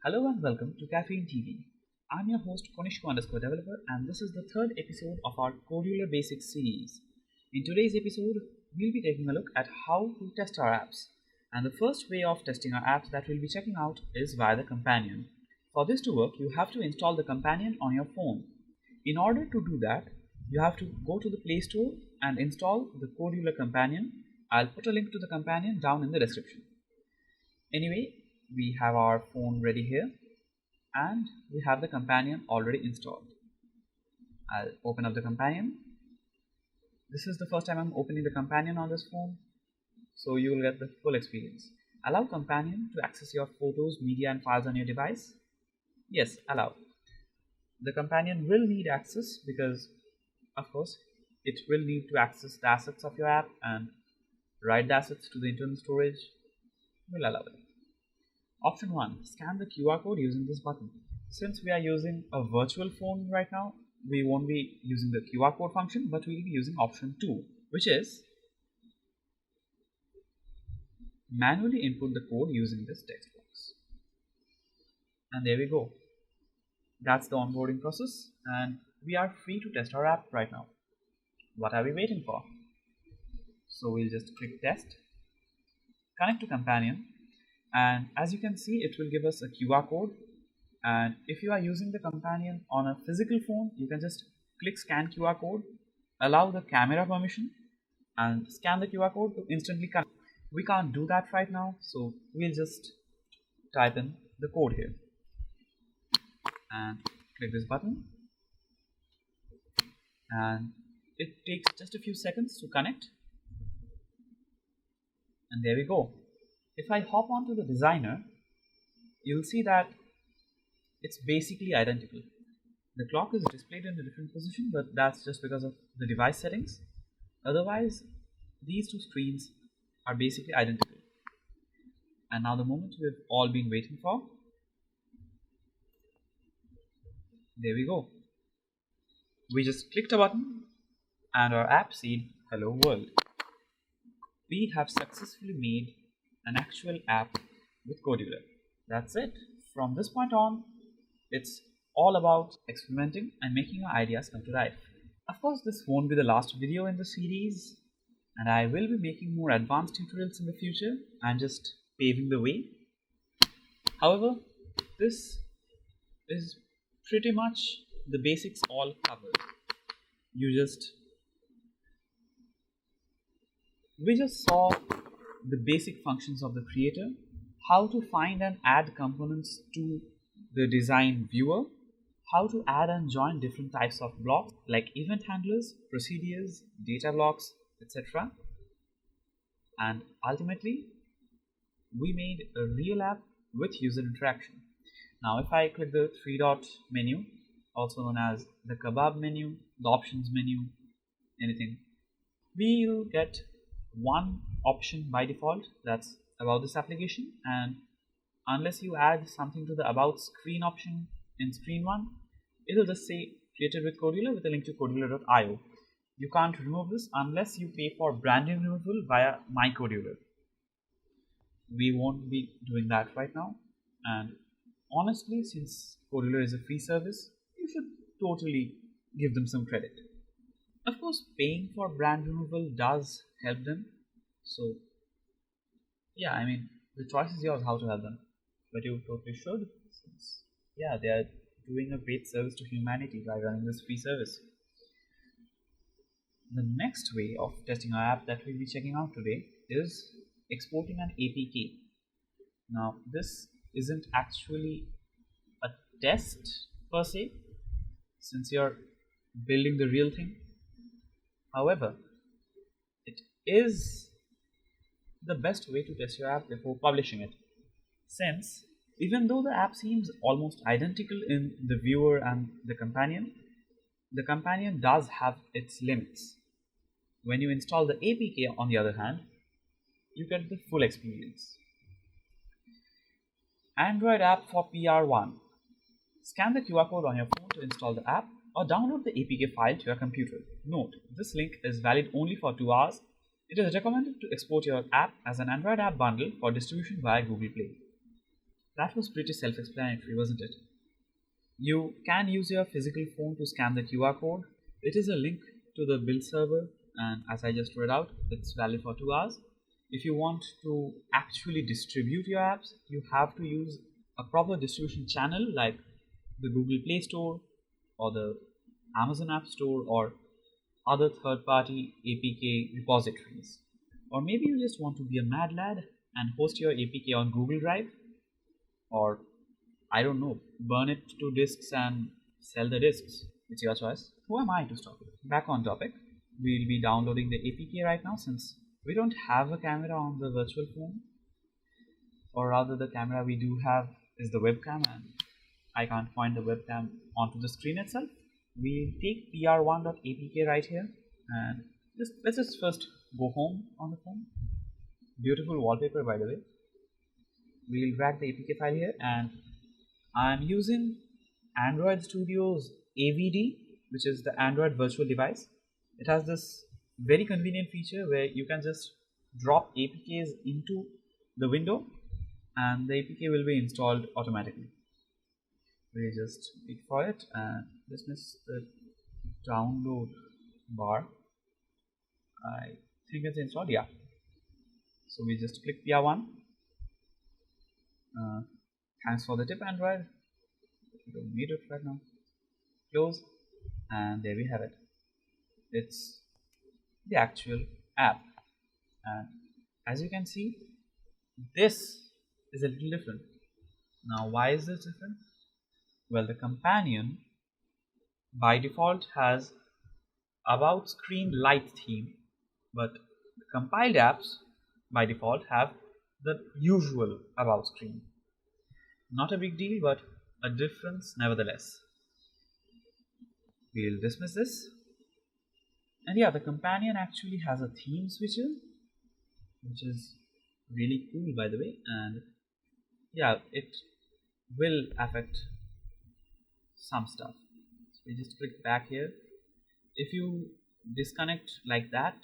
Hello and welcome to Caffeine TV. I'm your host Konishko_developer and this is the third episode of our Kodular Basics series. In today's episode, we'll be taking a look at how to test our apps. And the first way of testing our apps that we'll be checking out is via the companion. For this to work, you have to install the companion on your phone. In order to do that, you have to go to the Play Store and install the Kodular companion. I'll put a link to the companion down in the description. Anyway, we have our phone ready here and we have the companion already installed. I'll open up the companion. This is the first time I'm opening the companion on this phone, so you will get the full experience. Allow companion to access your photos, media and files on your device. Yes, allow. The companion will need access because of course it will need to access the assets of your app and write the assets to the internal storage. We'll allow it. Option 1. Scan the QR code using this button. Since we are using a virtual phone right now, we won't be using the QR code function, but we'll be using option 2, which is manually input the code using this text box. And there we go. That's the onboarding process and we are free to test our app right now. What are we waiting for? So we'll just click test, connect to companion, and as you can see it will give us a QR code, and if you are using the companion on a physical phone you can just click scan QR code, allow the camera permission and scan the QR code to instantly connect. We can't do that right now, so we'll just type in the code here and click this button and it takes just a few seconds to connect, and there we go. If I hop onto the designer, you'll see that it's basically identical. The clock is displayed in a different position, but that's just because of the device settings. Otherwise, these two screens are basically identical. And now the moment we've all been waiting for. There we go. We just clicked a button and our app said hello world. We have successfully made an actual app with Kodular. That's it. From this point on, it's all about experimenting and making your ideas come to life. Of course, this won't be the last video in the series, and I will be making more advanced tutorials in the future. I'm just paving the way. However, this is pretty much the basics all covered. We just saw the basic functions of the creator, how to find and add components to the design viewer, how to add and join different types of blocks like event handlers, procedures, data blocks, etc. And ultimately, we made a real app with user interaction. Now if I click the three-dot menu, also known as the kebab menu, the options menu, anything, we'll get one option by default, that's about this application, and unless you add something to the about screen option in screen 1, it will just say created with Kodular with a link to kodular.io. You can't remove this unless you pay for branding removal via My Kodular. We won't be doing that right now, and honestly, since Kodular is a free service, you should totally give them some credit. Of course, paying for brand removal does help them, so yeah, I mean, the choice is yours how to help them, but you totally should, since yeah, they are doing a great service to humanity by running this free service. The next way of testing our app that we'll be checking out today is exporting an APK. Now, this isn't actually a test per se, since you're building the real thing. However, it is the best way to test your app before publishing it, since even though the app seems almost identical in the viewer and the companion does have its limits. When you install the APK, on the other hand, you get the full experience. Android app for PR1. Scan the QR code on your phone to install the app or download the APK file to your computer. Note, this link is valid only for 2 hours. It is recommended to export your app as an Android app bundle for distribution via Google Play. That was pretty self-explanatory, wasn't it? You can use your physical phone to scan the QR code. It is a link to the build server, and as I just read out, it's valid for 2 hours. If you want to actually distribute your apps, you have to use a proper distribution channel like the Google Play Store or the Amazon App Store or other third-party APK repositories. Or maybe you just want to be a mad lad and host your APK on Google Drive, or I don't know, burn it to disks and sell the disks. It's your choice. Who am I to stop it? Back on topic. We'll be downloading the APK right now since we don't have a camera on the virtual phone, or rather the camera we do have is the webcam and I can't point the webcam onto the screen itself. We'll take pr1.apk right here and let's just first go home on the phone. Beautiful wallpaper, by the way. We'll drag the APK file here, and I'm using Android Studio's AVD, which is the Android virtual device. It has this very convenient feature where you can just drop APKs into the window and the APK will be installed automatically. We just wait for it and dismiss the download bar. I think it's installed, yeah. So we just click PR1. Thanks for the tip, Android. We don't need it right now. Close, and there we have it. It's the actual app, and as you can see, this is a little different. Now, why is this different? Well, the companion by default has about screen light theme, but the compiled apps by default have the usual about screen. Not a big deal, but a difference nevertheless. We'll dismiss this. And yeah, the companion actually has a theme switcher, which is really cool, by the way, and yeah, it will affect some stuff. So we just click back here. If you disconnect like that,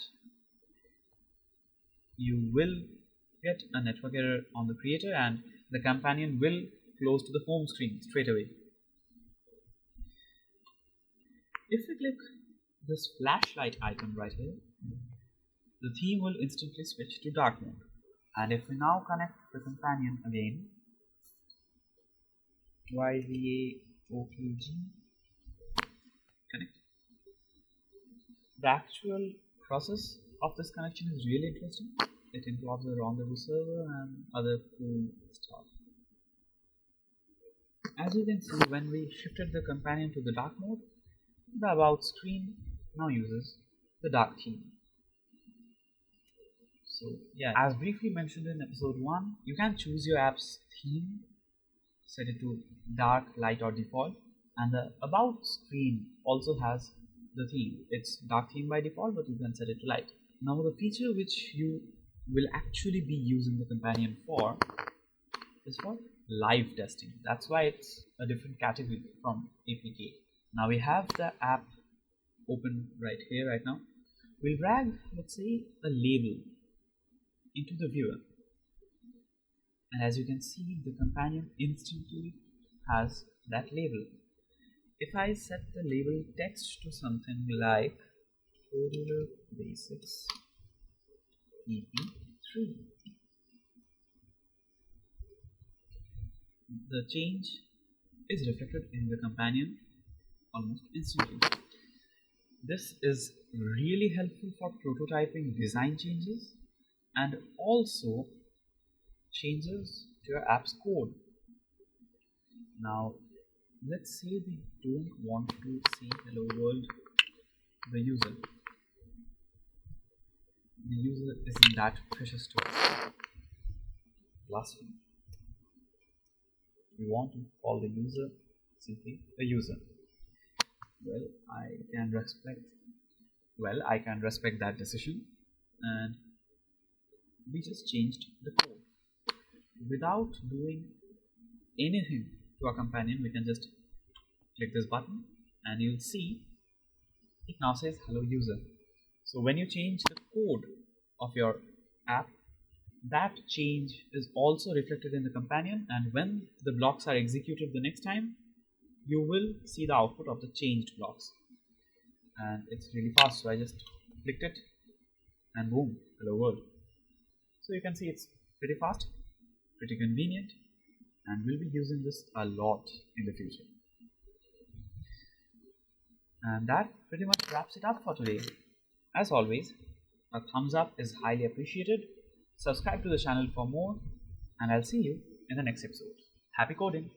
you will get a network error on the creator and the companion will close to the home screen straight away. If we click this flashlight icon right here, the theme will instantly switch to dark mode. And if we now connect the companion again, YVAOKG, connect. The actual process of this connection is really interesting. It involves a rendezvous server and other cool stuff. As you can see, when we shifted the companion to the dark mode, the about screen now uses the dark theme. So yeah, as briefly mentioned in episode 1, you can choose your app's theme, set it to dark, light or default, and the about screen also has the theme. It's dark theme by default, but you can set it to light. Now the feature which you will actually be using the companion for is for live testing. That's why it's a different category from APK. Now we have the app open right here right now. We'll drag, let's say, a label into the viewer, and as you can see, the companion instantly has that label. If I set the label text to something like Kodular Basics EP3, the change is reflected in the companion almost instantly. This is really helpful for prototyping design changes and also changes to your app's code. Now, let's say we don't want to say hello world to the user. The user isn't that precious to us. Blasphemy. We want to call the user simply a user. Well, I can respect that decision, and we just changed the code. Without doing anything to our companion, we can just click this button and you'll see it now says hello user. So when you change the code of your app, that change is also reflected in the companion, and when the blocks are executed the next time, you will see the output of the changed blocks. And it's really fast, so I just clicked it and boom, hello world. So you can see it's pretty fast, pretty convenient, and we'll be using this a lot in the future. And that pretty much wraps it up for today. As always, a thumbs up is highly appreciated. Subscribe to the channel for more, and I'll see you in the next episode. Happy coding!